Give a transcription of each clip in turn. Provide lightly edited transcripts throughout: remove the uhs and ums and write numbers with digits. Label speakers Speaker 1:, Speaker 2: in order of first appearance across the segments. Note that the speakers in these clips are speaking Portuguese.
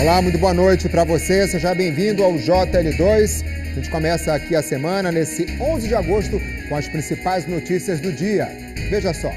Speaker 1: Olá, muito boa noite para você, seja bem-vindo ao JL2. A gente começa aqui a semana, nesse 11 de agosto, com as principais notícias do dia. Veja só.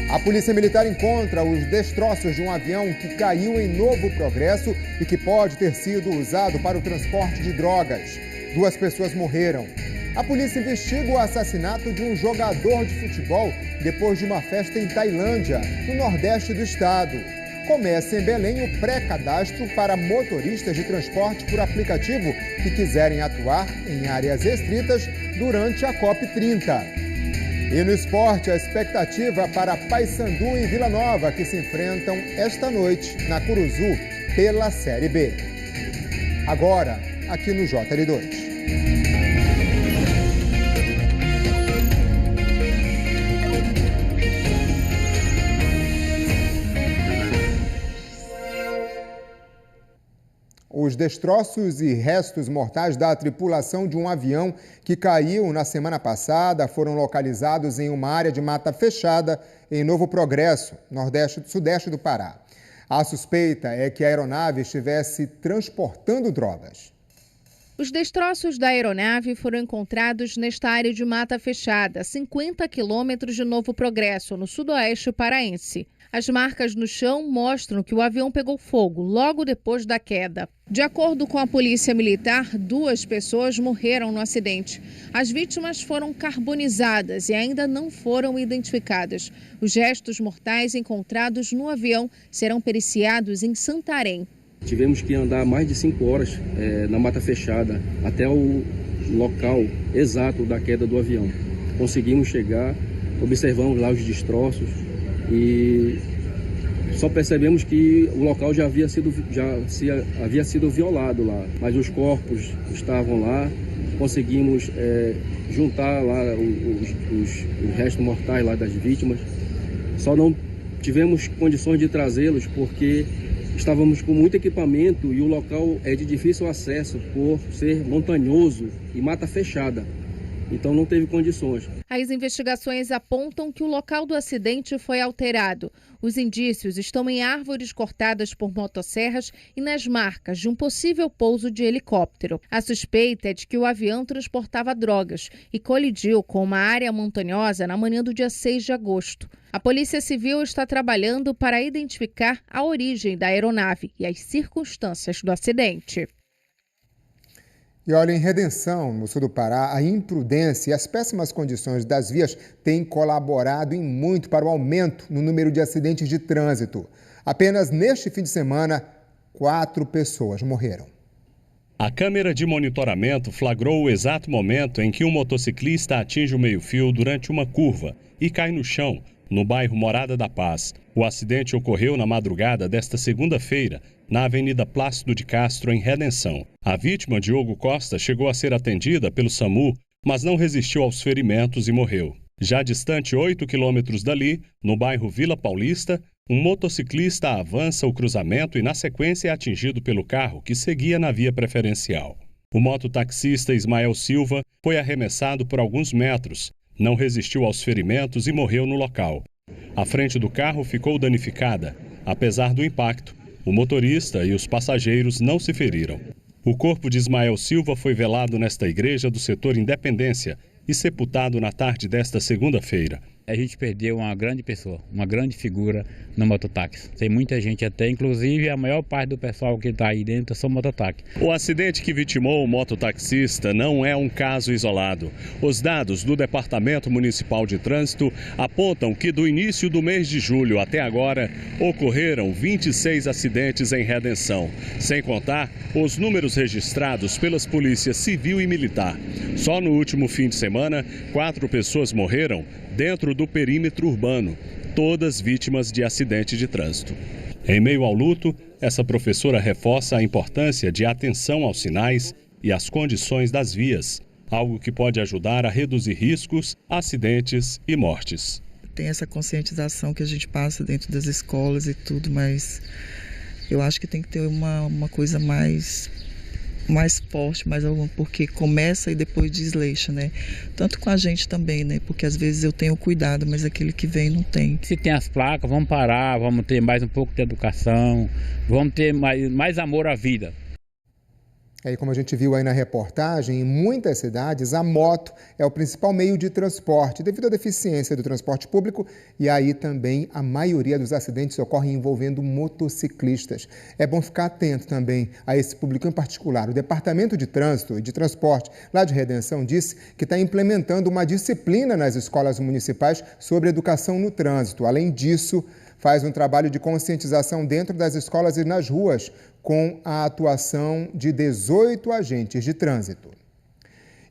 Speaker 1: A Polícia Militar encontra os destroços de um avião que caiu em Novo Progresso e que pode ter sido usado para o transporte de drogas. 2 pessoas morreram. A polícia investiga o assassinato de um jogador de futebol depois de uma festa em Tailândia, no nordeste do estado. Começa em Belém o pré-cadastro para motoristas de transporte por aplicativo que quiserem atuar em áreas restritas durante a COP30. E no esporte, a expectativa para Paysandu e Vila Nova, que se enfrentam esta noite na Curuzu pela Série B. Agora, aqui no JL2. Os destroços e restos mortais da tripulação de um avião que caiu na semana passada foram localizados em uma área de mata fechada em Novo Progresso, sudeste do Pará. A suspeita é que a aeronave estivesse transportando drogas.
Speaker 2: Os destroços da aeronave foram encontrados nesta área de mata fechada, a 50 quilômetros de Novo Progresso, no sudoeste paraense. As marcas no chão mostram que o avião pegou fogo logo depois da queda. De acordo com a Polícia Militar, 2 pessoas morreram no acidente. As vítimas foram carbonizadas e ainda não foram identificadas. Os restos mortais encontrados no avião serão periciados em Santarém.
Speaker 3: Tivemos que andar mais de 5 horas na mata fechada até o local exato da queda do avião. Conseguimos chegar, observamos lá os destroços e só percebemos que o local já havia sido violado lá, mas os corpos estavam lá. Conseguimos juntar lá os restos mortais lá das vítimas. Só não tivemos condições de trazê-los porque estávamos com muito equipamento e o local é de difícil acesso por ser montanhoso e mata fechada. Então não teve condições.
Speaker 2: As investigações apontam que o local do acidente foi alterado. Os indícios estão em árvores cortadas por motosserras e nas marcas de um possível pouso de helicóptero. A suspeita é de que o avião transportava drogas e colidiu com uma área montanhosa na manhã do dia 6 de agosto. A Polícia Civil está trabalhando para identificar a origem da aeronave e as circunstâncias do acidente.
Speaker 1: E olha, em Redenção, no sul do Pará, a imprudência e as péssimas condições das vias têm colaborado em muito para o aumento no número de acidentes de trânsito. Apenas neste fim de semana, 4 pessoas morreram.
Speaker 4: A câmera de monitoramento flagrou o exato momento em que um motociclista atinge o meio-fio durante uma curva e cai no chão, no bairro Morada da Paz. O acidente ocorreu na madrugada desta segunda-feira, na Avenida Plácido de Castro, em Redenção. A vítima, Diogo Costa, chegou a ser atendida pelo SAMU, mas não resistiu aos ferimentos e morreu. Já distante 8 quilômetros dali, no bairro Vila Paulista, um motociclista avança o cruzamento e, na sequência, é atingido pelo carro que seguia na via preferencial. O mototaxista Ismael Silva foi arremessado por alguns metros, não resistiu aos ferimentos e morreu no local. A frente do carro ficou danificada. Apesar do impacto, o motorista e os passageiros não se feriram. O corpo de Ismael Silva foi velado nesta igreja do setor Independência e sepultado na tarde desta segunda-feira.
Speaker 5: A gente perdeu uma grande pessoa, uma grande figura no mototáxi. Tem muita gente até, inclusive a maior parte do pessoal que está aí dentro são mototáxi.
Speaker 4: O acidente que vitimou o mototaxista não é um caso isolado. Os dados do Departamento Municipal de Trânsito apontam que do início do mês de julho até agora ocorreram 26 acidentes em Redenção, sem contar os números registrados pelas polícias civil e militar. Só no último fim de semana, 4 pessoas morreram dentro do perímetro urbano, todas vítimas de acidente de trânsito. Em meio ao luto, essa professora reforça a importância de atenção aos sinais e às condições das vias, algo que pode ajudar a reduzir riscos, acidentes e mortes.
Speaker 6: Tem essa conscientização que a gente passa dentro das escolas e tudo, mas eu acho que tem que ter uma coisa mais mais forte, porque começa e depois desleixa, né? Tanto com a gente também, né? Porque às vezes eu tenho cuidado, mas aquele que vem não tem.
Speaker 5: Se tem as placas, vamos parar, vamos ter mais um pouco de educação, vamos ter mais amor à vida.
Speaker 1: Aí, como a gente viu aí na reportagem, em muitas cidades a moto é o principal meio de transporte, devido à deficiência do transporte público, e aí também a maioria dos acidentes ocorrem envolvendo motociclistas. É bom ficar atento também a esse público em particular. O Departamento de Trânsito e de Transporte lá de Redenção disse que está implementando uma disciplina nas escolas municipais sobre educação no trânsito. Além disso, faz um trabalho de conscientização dentro das escolas e nas ruas, com a atuação de 18 agentes de trânsito.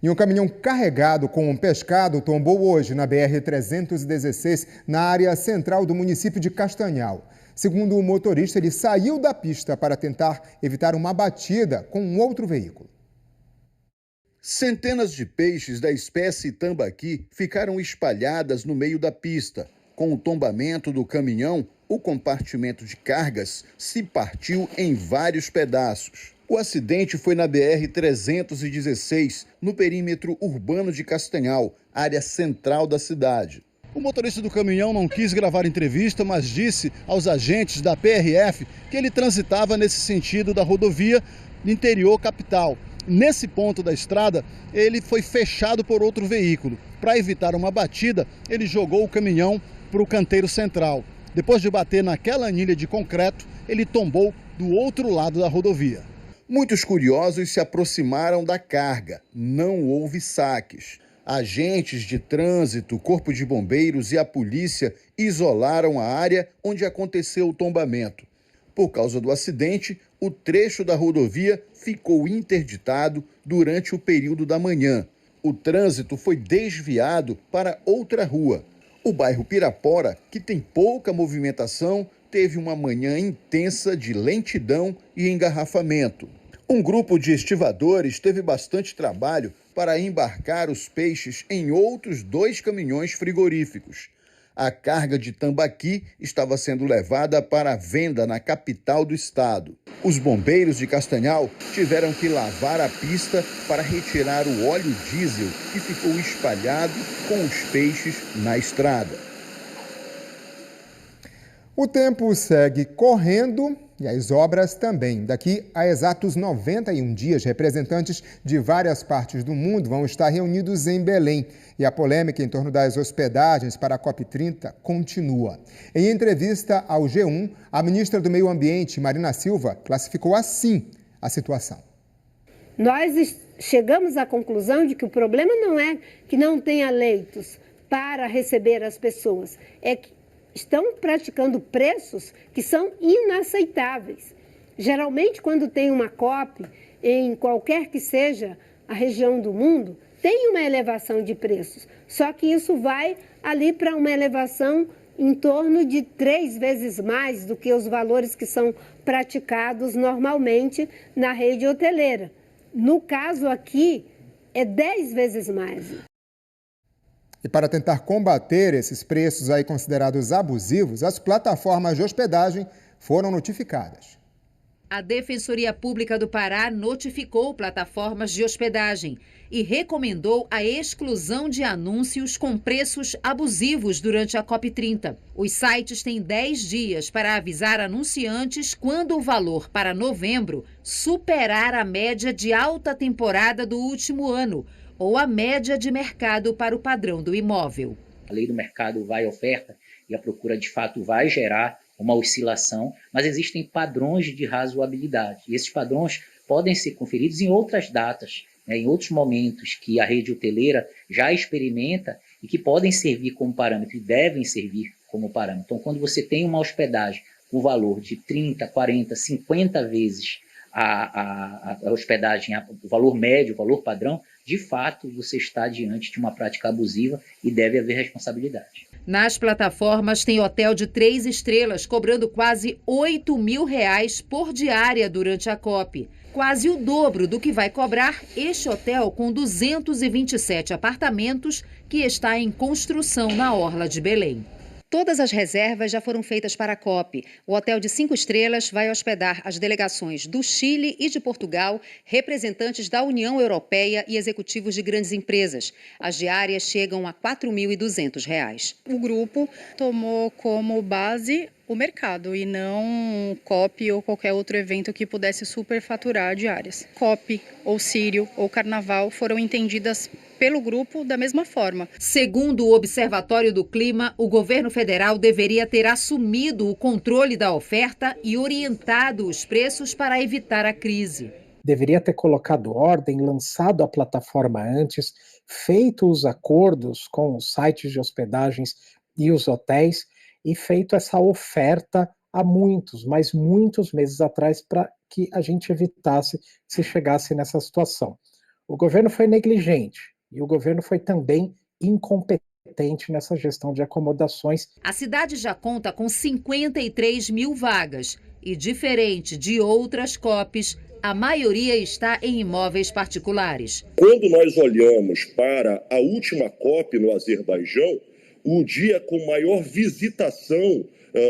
Speaker 1: E um caminhão carregado com um pescado tombou hoje na BR-316, na área central do município de Castanhal. Segundo o motorista, ele saiu da pista para tentar evitar uma batida com um outro veículo.
Speaker 7: Centenas de peixes da espécie tambaqui ficaram espalhadas no meio da pista. Com o tombamento do caminhão, o compartimento de cargas se partiu em vários pedaços. O acidente foi na BR-316, no perímetro urbano de Castanhal, área central da cidade. O motorista do caminhão não quis gravar entrevista, mas disse aos agentes da PRF que ele transitava nesse sentido da rodovia interior capital. Nesse ponto da estrada, ele foi fechado por outro veículo. Para evitar uma batida, ele jogou o caminhão para o canteiro central. Depois de bater naquela anilha de concreto, ele tombou do outro lado da rodovia. Muitos curiosos se aproximaram da carga. Não houve saques. Agentes de trânsito, Corpo de Bombeiros e a polícia isolaram a área onde aconteceu o tombamento. Por causa do acidente, o trecho da rodovia ficou interditado durante o período da manhã. O trânsito foi desviado para outra rua. O bairro Pirapora, que tem pouca movimentação, teve uma manhã intensa de lentidão e engarrafamento. Um grupo de estivadores teve bastante trabalho para embarcar os peixes em outros 2 caminhões frigoríficos. A carga de tambaqui estava sendo levada para a venda na capital do estado. Os bombeiros de Castanhal tiveram que lavar a pista para retirar o óleo diesel que ficou espalhado com os peixes na estrada.
Speaker 1: O tempo segue correndo e as obras também. Daqui a exatos 91 dias, representantes de várias partes do mundo vão estar reunidos em Belém. E a polêmica em torno das hospedagens para a COP30 continua. Em entrevista ao G1, a ministra do Meio Ambiente, Marina Silva, classificou assim a situação.
Speaker 8: Nós chegamos à conclusão de que o problema não é que não tenha leitos para receber as pessoas, é que estão praticando preços que são inaceitáveis. Geralmente, quando tem uma COP, em qualquer que seja a região do mundo, tem uma elevação de preços. Só que isso vai ali para uma elevação em torno de 3 vezes mais do que os valores que são praticados normalmente na rede hoteleira. No caso aqui, é 10 vezes mais.
Speaker 1: E para tentar combater esses preços aí considerados abusivos, as plataformas de hospedagem foram notificadas.
Speaker 9: A Defensoria Pública do Pará notificou plataformas de hospedagem e recomendou a exclusão de anúncios com preços abusivos durante a COP30. Os sites têm 10 dias para avisar anunciantes quando o valor para novembro superar a média de alta temporada do último ano, ou a média de mercado para o padrão do imóvel.
Speaker 10: A lei do mercado vai à oferta e a procura de fato vai gerar uma oscilação, mas existem padrões de razoabilidade. E esses padrões podem ser conferidos em outras datas, em outros momentos que a rede hoteleira já experimenta e que podem servir como parâmetro e devem servir como parâmetro. Então, quando você tem uma hospedagem com valor de 30, 40, 50 vezes a hospedagem, o valor médio, o valor padrão, de fato você está diante de uma prática abusiva e deve haver responsabilidade.
Speaker 9: Nas plataformas tem hotel de 3 estrelas cobrando quase R$8.000 por diária durante a COP. Quase o dobro do que vai cobrar este hotel com 227 apartamentos que está em construção na Orla de Belém. Todas as reservas já foram feitas para a COP. O hotel de 5 estrelas vai hospedar as delegações do Chile e de Portugal, representantes da União Europeia e executivos de grandes empresas. As diárias chegam a R$ 4.200.
Speaker 11: O grupo tomou como base o mercado e não COP ou qualquer outro evento que pudesse superfaturar diárias. COP, ou Sírio, ou Carnaval foram entendidas pelo grupo da mesma forma.
Speaker 9: Segundo o Observatório do Clima, o governo federal deveria ter assumido o controle da oferta e orientado os preços para evitar a crise.
Speaker 12: Deveria ter colocado ordem, lançado a plataforma antes, feito os acordos com os sites de hospedagens e os hotéis e feito essa oferta há muitos meses atrás para que a gente evitasse se chegasse nessa situação. O governo foi negligente e o governo foi também incompetente nessa gestão de acomodações.
Speaker 9: A cidade já conta com 53 mil vagas e, diferente de outras COPs, a maioria está em imóveis particulares.
Speaker 13: Quando nós olhamos para a última COP no Azerbaijão, o dia com maior visitação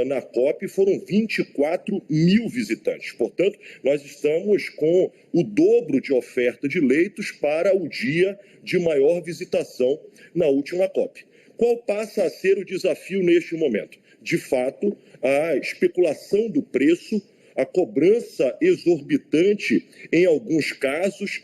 Speaker 13: na COP foram 24 mil visitantes. Portanto, nós estamos com o dobro de oferta de leitos para o dia de maior visitação na última COP. Qual passa a ser o desafio neste momento? De fato, a especulação do preço, a cobrança exorbitante em alguns casos,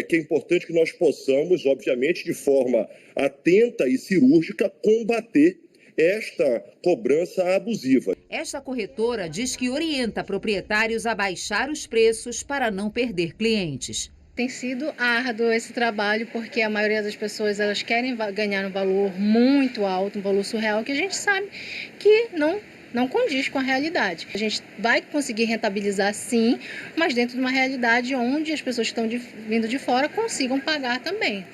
Speaker 13: que é importante que nós possamos, obviamente, de forma atenta e cirúrgica, combater esta cobrança abusiva.
Speaker 9: Esta corretora diz que orienta proprietários a baixar os preços para não perder clientes.
Speaker 11: Tem sido árduo esse trabalho porque a maioria das pessoas elas querem ganhar um valor muito alto, um valor surreal, que a gente sabe que não condiz com a realidade. A gente vai conseguir rentabilizar sim, mas dentro de uma realidade onde as pessoas que estão vindo de fora consigam pagar também.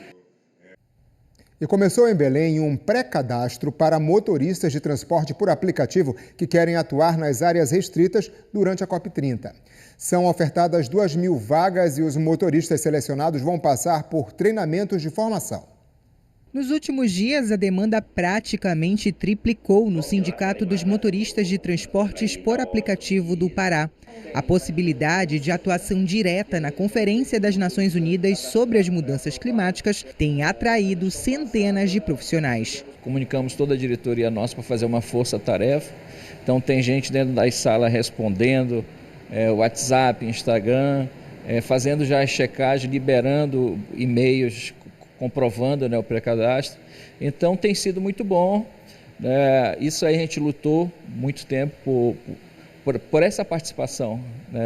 Speaker 1: E começou em Belém um pré-cadastro para motoristas de transporte por aplicativo que querem atuar nas áreas restritas durante a COP30. São ofertadas 2.000 vagas e os motoristas selecionados vão passar por treinamentos de formação.
Speaker 14: Nos últimos dias, a demanda praticamente triplicou no Sindicato dos Motoristas de Transportes por Aplicativo do Pará. A possibilidade de atuação direta na Conferência das Nações Unidas sobre as Mudanças Climáticas tem atraído centenas de profissionais.
Speaker 15: Comunicamos toda a diretoria nossa para fazer uma força-tarefa. Então tem gente dentro das salas respondendo, WhatsApp, Instagram, fazendo já a checagem, liberando e-mails, comprovando o pré-cadastro. Então tem sido muito bom. Isso aí a gente lutou muito tempo por essa participação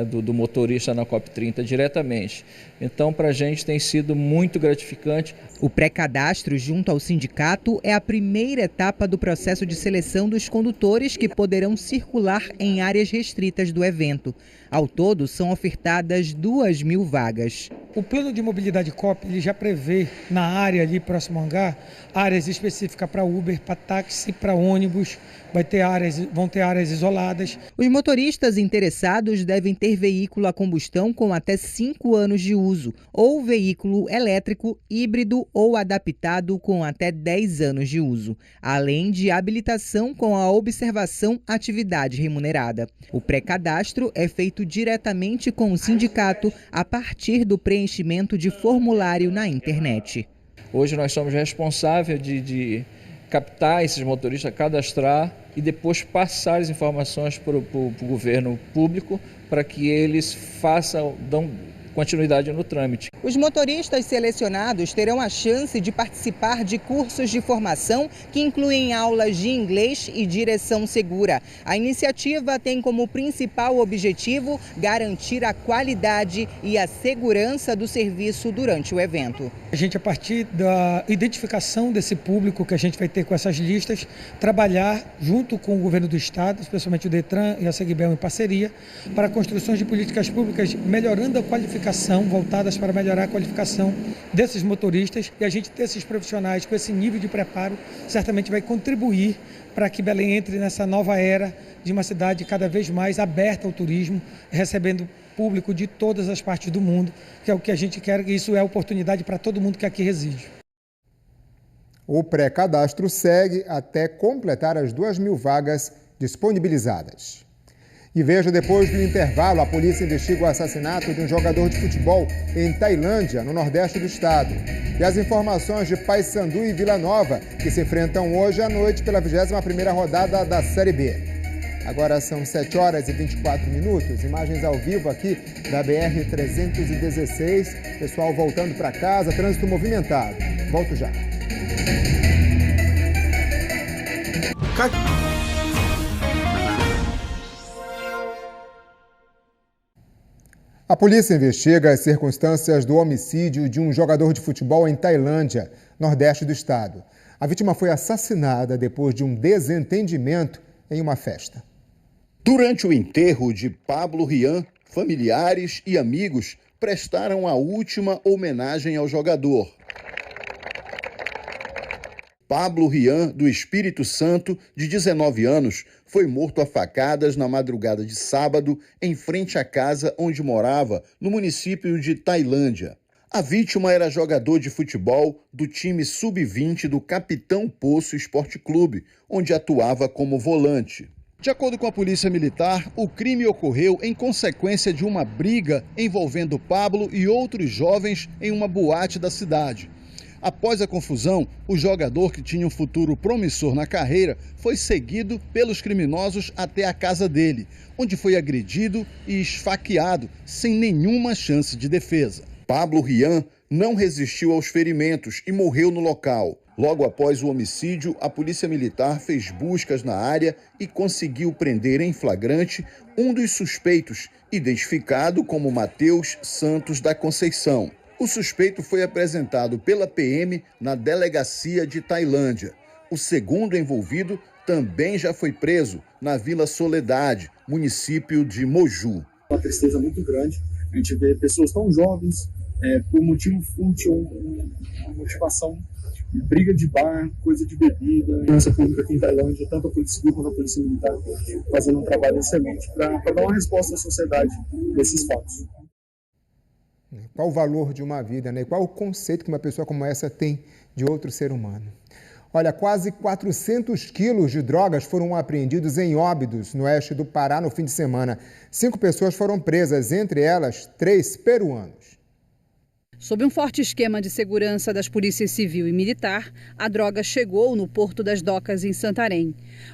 Speaker 15: do motorista na COP30 diretamente. Então para a gente tem sido muito gratificante.
Speaker 14: O pré-cadastro junto ao sindicato é a primeira etapa do processo de seleção dos condutores que poderão circular em áreas restritas do evento. Ao todo, são ofertadas 2.000 vagas.
Speaker 16: O plano de mobilidade COP ele já prevê na área ali próximo ao hangar, áreas específicas para Uber, para táxi, para ônibus, vão ter áreas isoladas.
Speaker 14: Os motoristas interessados devem ter veículo a combustão com até 5 anos de uso, ou veículo elétrico, híbrido ou adaptado com até 10 anos de uso, além de habilitação com a observação atividade remunerada. O pré-cadastro é feito diretamente com o sindicato a partir do preenchimento de formulário na internet.
Speaker 15: Hoje nós somos responsáveis de captar esses motoristas, cadastrar e depois passar as informações para o governo público para que eles dão continuidade no trâmite.
Speaker 14: Os motoristas selecionados terão a chance de participar de cursos de formação que incluem aulas de inglês e direção segura. A iniciativa tem como principal objetivo garantir a qualidade e a segurança do serviço durante o evento.
Speaker 16: A gente, a partir da identificação desse público que a gente vai ter com essas listas, trabalhar junto com o governo do estado, especialmente o Detran e a Segbel em parceria, para construções de políticas públicas melhorando a qualificação, voltadas para melhorar a qualificação desses motoristas, e a gente ter esses profissionais com esse nível de preparo certamente vai contribuir para que Belém entre nessa nova era de uma cidade cada vez mais aberta ao turismo, recebendo público de todas as partes do mundo, que é o que a gente quer, e isso é oportunidade para todo mundo que aqui reside.
Speaker 1: O pré-cadastro segue até completar as 2.000 vagas disponibilizadas. E veja, depois do intervalo, a polícia investiga o assassinato de um jogador de futebol em Tailândia, no nordeste do estado. E as informações de Paysandu e Vila Nova, que se enfrentam hoje à noite pela 21ª rodada da Série B. Agora são 7 horas e 24 minutos, imagens ao vivo aqui da BR-316, pessoal voltando para casa, trânsito movimentado. Volto já. A polícia investiga as circunstâncias do homicídio de um jogador de futebol em Tailândia, nordeste do estado. A vítima foi assassinada depois de um desentendimento em uma festa.
Speaker 7: Durante o enterro de Pablo Rian, familiares e amigos prestaram a última homenagem ao jogador. Pablo Rian, do Espírito Santo, de 19 anos, foi morto a facadas na madrugada de sábado, em frente à casa onde morava, no município de Tailândia. A vítima era jogador de futebol do time sub-20 do Capitão Poço Esporte Clube, onde atuava como volante. De acordo com a Polícia Militar, o crime ocorreu em consequência de uma briga envolvendo Pablo e outros jovens em uma boate da cidade. Após a confusão, o jogador, que tinha um futuro promissor na carreira, foi seguido pelos criminosos até a casa dele, onde foi agredido e esfaqueado, sem nenhuma chance de defesa. Pablo Rian não resistiu aos ferimentos e morreu no local. Logo após o homicídio, a Polícia Militar fez buscas na área e conseguiu prender em flagrante um dos suspeitos, identificado como Matheus Santos da Conceição. O suspeito foi apresentado pela PM na delegacia de Tailândia. O segundo envolvido também já foi preso na Vila Soledade, município de Moju.
Speaker 17: Uma tristeza muito grande. A gente vê pessoas tão jovens, por motivo fútil, uma motivação, briga de bar, coisa de bebida. A segurança pública aqui em Tailândia, tanto a Polícia Civil quanto a Polícia Militar, fazendo um trabalho excelente para dar uma resposta à sociedade desses fatos.
Speaker 1: Qual o valor de uma vida, né? Qual o conceito que uma pessoa como essa tem de outro ser humano? Olha, quase 400 quilos de drogas foram apreendidos em Óbidos, no oeste do Pará, no fim de semana. 5 pessoas foram presas, entre elas 3 peruanos.
Speaker 18: Sob um forte esquema de segurança das polícias civil e militar, a droga chegou no Porto das Docas, em Santarém.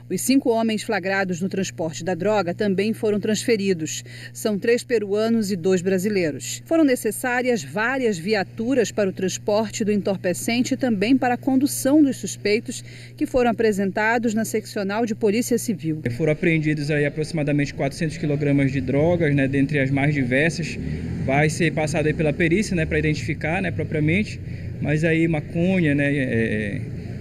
Speaker 18: Os 5 homens flagrados no transporte da droga também foram transferidos. São 3 peruanos e 2 brasileiros. Foram necessárias várias viaturas para o transporte do entorpecente e também para a condução dos suspeitos, que foram apresentados na seccional de Polícia Civil.
Speaker 19: Foram apreendidos aí aproximadamente 400 quilogramas de drogas, dentre as mais diversas. Vai ser passado aí pela perícia, para identificar, propriamente, mas aí maconha,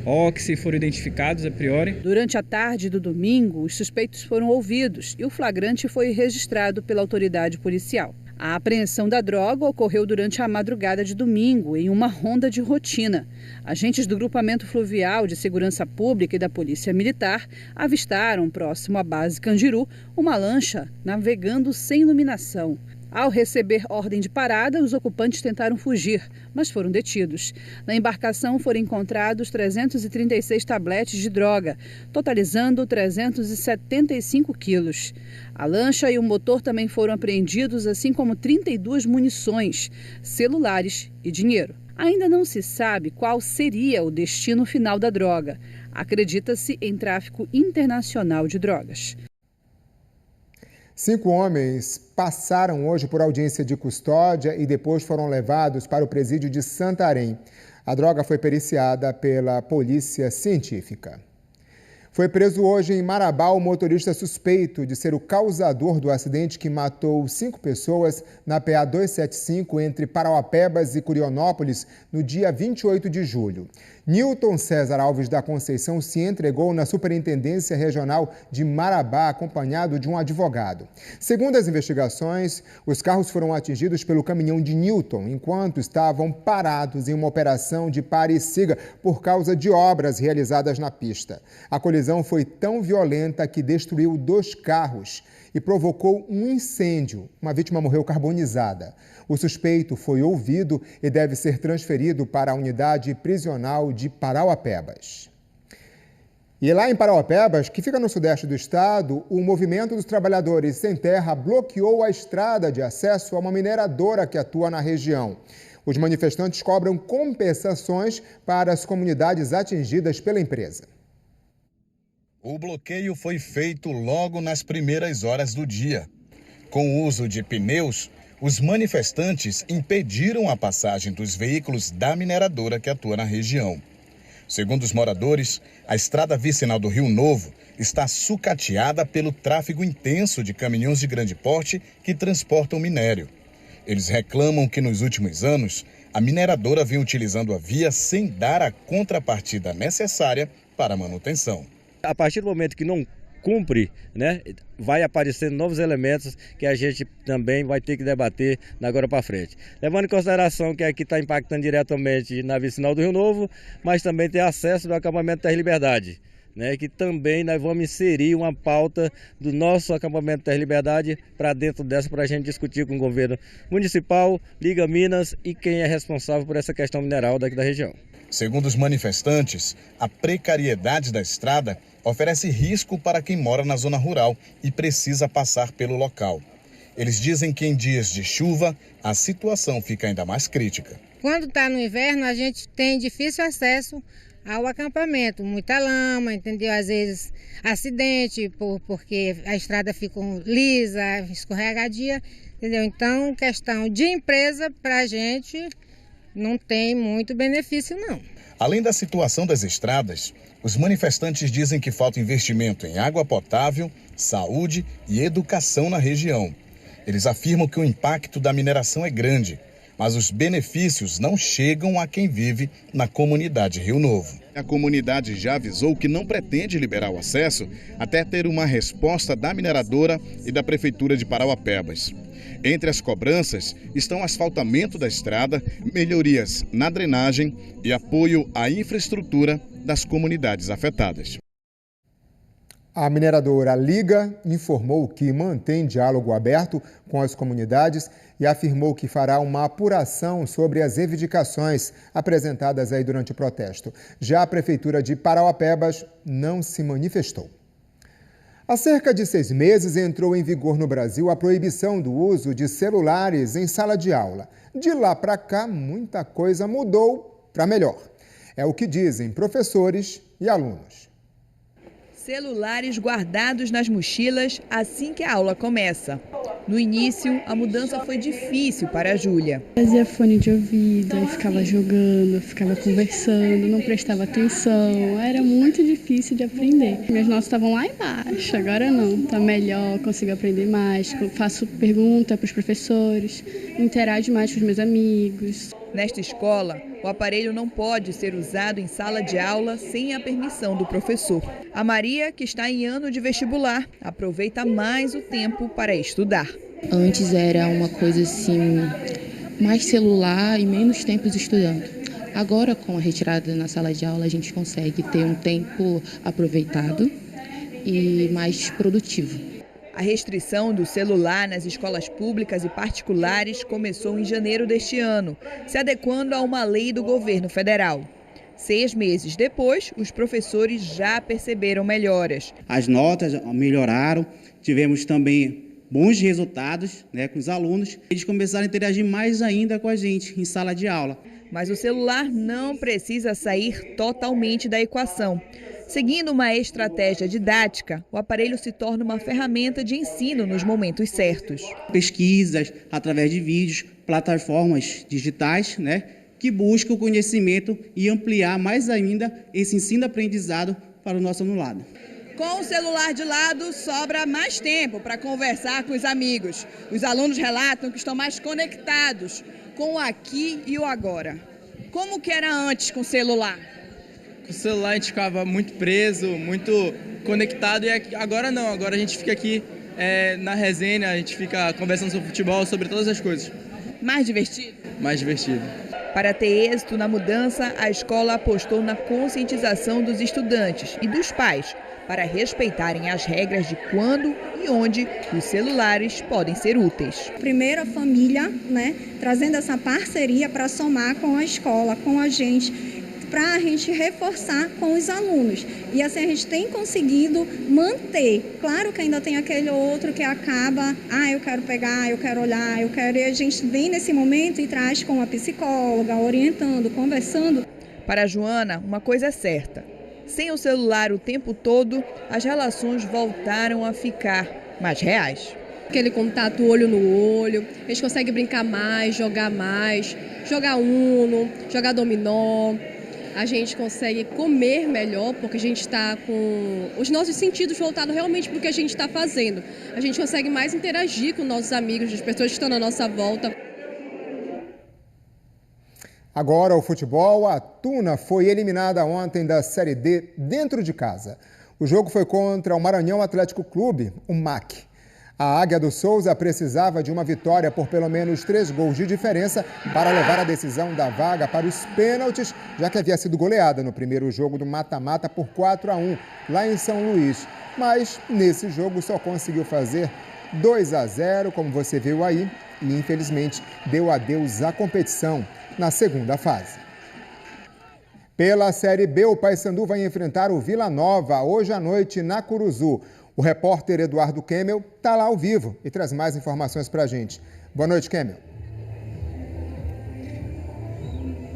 Speaker 19: oxi foram identificados a priori.
Speaker 18: Durante a tarde do domingo, os suspeitos foram ouvidos e o flagrante foi registrado pela autoridade policial. A apreensão da droga ocorreu durante a madrugada de domingo, em uma ronda de rotina. Agentes do Grupamento Fluvial de Segurança Pública e da Polícia Militar avistaram, próximo à base Candiru, uma lancha navegando sem iluminação. Ao receber ordem de parada, os ocupantes tentaram fugir, mas foram detidos. Na embarcação foram encontrados 336 tabletes de droga, totalizando 375 quilos. A lancha e o motor também foram apreendidos, assim como 32 munições, celulares e dinheiro. Ainda não se sabe qual seria o destino final da droga. Acredita-se em tráfico internacional de drogas.
Speaker 1: 5 homens passaram hoje por audiência de custódia e depois foram levados para o presídio de Santarém. A droga foi periciada pela Polícia Científica. Foi preso hoje em Marabá o motorista suspeito de ser o causador do acidente que matou 5 pessoas na PA 275 entre Parauapebas e Curionópolis no dia 28 de julho. Nilton César Alves da Conceição se entregou na Superintendência Regional de Marabá, acompanhado de um advogado. Segundo as investigações, os carros foram atingidos pelo caminhão de Nilton, enquanto estavam parados em uma operação de pare e siga por causa de obras realizadas na pista. A colisão colisão foi tão violenta que destruiu 2 carros e provocou um incêndio. Uma vítima morreu carbonizada. O suspeito foi ouvido e deve ser transferido para a unidade prisional de Parauapebas. E lá em Parauapebas, que fica no sudeste do estado, o Movimento dos Trabalhadores Sem Terra bloqueou a estrada de acesso a uma mineradora que atua na região. Os manifestantes cobram compensações para as comunidades atingidas pela empresa.
Speaker 20: O bloqueio foi feito logo nas primeiras horas do dia. Com o uso de pneus, os manifestantes impediram a passagem dos veículos da mineradora que atua na região. Segundo os moradores, a estrada vicinal do Rio Novo está sucateada pelo tráfego intenso de caminhões de grande porte que transportam minério. Eles reclamam que nos últimos anos, a mineradora vem utilizando a via sem dar a contrapartida necessária para a manutenção.
Speaker 21: A partir do momento que não cumpre, né, vai aparecendo novos elementos que a gente também vai ter que debater da agora para frente. Levando em consideração que aqui está impactando diretamente na vicinal do Rio Novo, mas também tem acesso do acampamento Terra e Liberdade, né, que também nós vamos inserir uma pauta do nosso acampamento Terra e Liberdade para dentro dessa, para a gente discutir com o governo municipal, Liga Minas e quem é responsável por essa questão mineral daqui da região.
Speaker 20: Segundo os manifestantes, a precariedade da estrada oferece risco para quem mora na zona rural e precisa passar pelo local. Eles dizem que em dias de chuva, a situação fica ainda mais crítica.
Speaker 22: Quando está no inverno, a gente tem difícil acesso ao acampamento, muita lama, entendeu? Às vezes acidente, porque a estrada fica lisa, escorregadia, entendeu? Então, questão de empresa para a gente não tem muito benefício, não.
Speaker 20: Além da situação das estradas, os manifestantes dizem que falta investimento em água potável, saúde e educação na região. Eles afirmam que o impacto da mineração é grande, mas os benefícios não chegam a quem vive na comunidade Rio Novo. A comunidade já avisou que não pretende liberar o acesso até ter uma resposta da mineradora e da Prefeitura de Parauapebas. Entre as cobranças estão asfaltamento da estrada, melhorias na drenagem e apoio à infraestrutura das comunidades afetadas.
Speaker 1: A mineradora Liga informou que mantém diálogo aberto com as comunidades e afirmou que fará uma apuração sobre as reivindicações apresentadas aí durante o protesto. Já a Prefeitura de Parauapebas não se manifestou. Há cerca de 6 meses entrou em vigor no Brasil a proibição do uso de celulares em sala de aula. De lá para cá, muita coisa mudou para melhor. É o que dizem professores e alunos.
Speaker 23: Celulares guardados nas mochilas assim que a aula começa. No início, a mudança foi difícil para a Júlia.
Speaker 24: Fazia fone de ouvido, aí ficava jogando, ficava conversando, não prestava atenção. Era muito difícil de aprender. Minhas notas estavam lá embaixo, agora não. Está melhor, consigo aprender mais, faço pergunta para os professores, interajo mais com os meus amigos.
Speaker 23: Nesta escola, o aparelho não pode ser usado em sala de aula sem a permissão do professor. A Maria, que está em ano de vestibular, aproveita mais o tempo para estudar.
Speaker 25: Antes era uma coisa assim, mais celular e menos tempo estudando. Agora, com a retirada na sala de aula, a gente consegue ter um tempo aproveitado e mais produtivo.
Speaker 23: A restrição do celular nas escolas públicas e particulares começou em janeiro deste ano, se adequando a uma lei do governo federal. 6 meses depois, os professores já perceberam melhoras.
Speaker 26: As notas melhoraram, tivemos também bons resultados, com os alunos. Eles começaram a interagir mais ainda com a gente em sala de aula.
Speaker 23: Mas o celular não precisa sair totalmente da equação. Seguindo uma estratégia didática, o aparelho se torna uma ferramenta de ensino nos momentos certos.
Speaker 26: Pesquisas através de vídeos, plataformas digitais, que buscam o conhecimento e ampliar mais ainda esse ensino-aprendizado para o nosso alunado.
Speaker 23: Com o celular de lado, sobra mais tempo para conversar com os amigos. Os alunos relatam que estão mais conectados com o aqui e o agora. Como que era antes com o celular?
Speaker 27: Com o celular a gente ficava muito preso, muito conectado, e agora não, agora a gente fica aqui na resenha, a gente fica conversando sobre futebol, sobre todas as coisas.
Speaker 23: Mais divertido?
Speaker 27: Mais divertido.
Speaker 23: Para ter êxito na mudança, a escola apostou na conscientização dos estudantes e dos pais, para respeitarem as regras de quando e onde os celulares podem ser úteis.
Speaker 2: Primeiro a família, trazendo essa parceria para somar com a escola, com a gente, para a gente reforçar com os alunos. E assim a gente tem conseguido manter. Claro que ainda tem aquele outro que acaba, eu quero pegar, eu quero olhar, e a gente vem nesse momento e traz com a psicóloga, orientando, conversando.
Speaker 23: Para a Joana, uma coisa é certa. Sem o celular o tempo todo, as relações voltaram a ficar mais reais.
Speaker 3: Aquele contato olho no olho, a gente consegue brincar mais, jogar Uno, jogar dominó. A gente consegue comer melhor, porque a gente está com os nossos sentidos voltados realmente para o que a gente está fazendo. A gente consegue mais interagir com nossos amigos, as pessoas que estão na nossa volta.
Speaker 1: Agora o futebol, a Tuna foi eliminada ontem da Série D dentro de casa. O jogo foi contra o Maranhão Atlético Clube, o MAC. A Águia do Souza precisava de uma vitória por pelo menos 3 gols de diferença para levar a decisão da vaga para os pênaltis, já que havia sido goleada no primeiro jogo do mata-mata por 4-1, lá em São Luís. Mas nesse jogo só conseguiu fazer 2-0, como você viu aí, e infelizmente deu adeus à competição na segunda fase. Pela Série B, o Paysandu vai enfrentar o Vila Nova hoje à noite na Curuzu. O repórter Eduardo Kemmel está lá ao vivo e traz mais informações para a gente. Boa noite, Kemmel.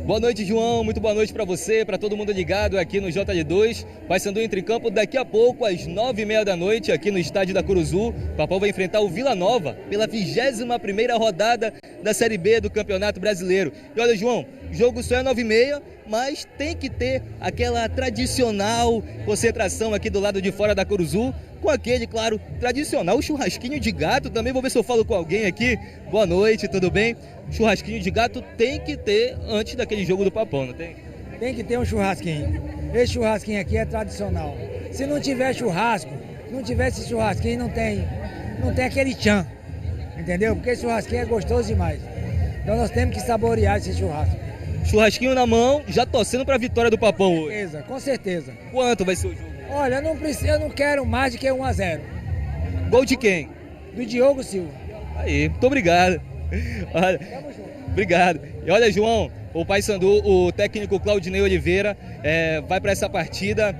Speaker 4: Boa noite, João. Muito boa noite para você, para todo mundo ligado aqui no JL2. Paysandu entra em campo daqui a pouco, às 9h30 da noite, aqui no estádio da Curuzu. O Papão vai enfrentar o Vila Nova pela 21ª rodada da Série B do Campeonato Brasileiro. E olha, João, o jogo só é 9h30, mas tem que ter aquela tradicional concentração aqui do lado de fora da Curuzu, com aquele, claro, tradicional churrasquinho de gato. Também vou ver se eu falo com alguém aqui. Boa noite, tudo bem? Churrasquinho de gato tem que ter antes daquele jogo do Papão, não tem?
Speaker 5: Tem que ter um churrasquinho. Esse churrasquinho aqui é tradicional. Se não tiver churrasco, não tiver esse churrasquinho, não tem aquele tchan, entendeu? Porque esse churrasquinho é gostoso demais. Então nós temos que saborear esse churrasco.
Speaker 4: Churrasquinho na mão, já torcendo para a vitória do Papão hoje.
Speaker 5: Com certeza.
Speaker 4: Quanto vai ser o jogo?
Speaker 5: Olha, eu não quero mais do que 1-0.
Speaker 4: Gol de quem?
Speaker 5: Do Diogo Silva.
Speaker 4: Aí, muito obrigado. Olha, obrigado. E olha, João, o Paysandu, o técnico Claudinei Oliveira, vai para essa partida,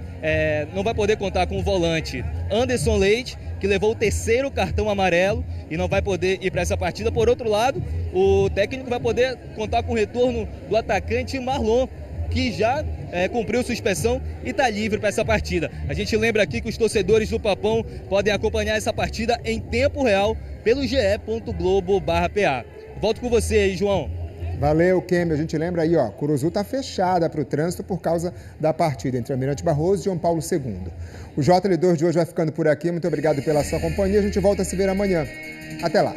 Speaker 4: não vai poder contar com o volante Anderson Leite, que levou o 3º cartão amarelo e não vai poder ir para essa partida. Por outro lado, o técnico vai poder contar com o retorno do atacante Marlon, que já cumpriu suspensão e está livre para essa partida. A gente lembra aqui que os torcedores do Papão podem acompanhar essa partida em tempo real pelo ge.globo.pa. Volto com você aí, João.
Speaker 1: Valeu, Kemmel. A gente lembra aí, Curuzu está fechada para o trânsito por causa da partida entre Almirante Barroso e João Paulo II. O JL2 de hoje vai ficando por aqui. Muito obrigado pela sua companhia. A gente volta a se ver amanhã. Até lá.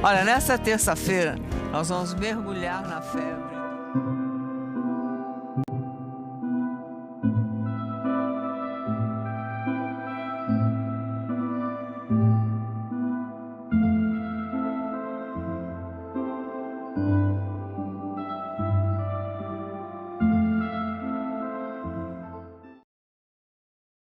Speaker 6: Olha, nessa terça-feira nós vamos mergulhar na fé.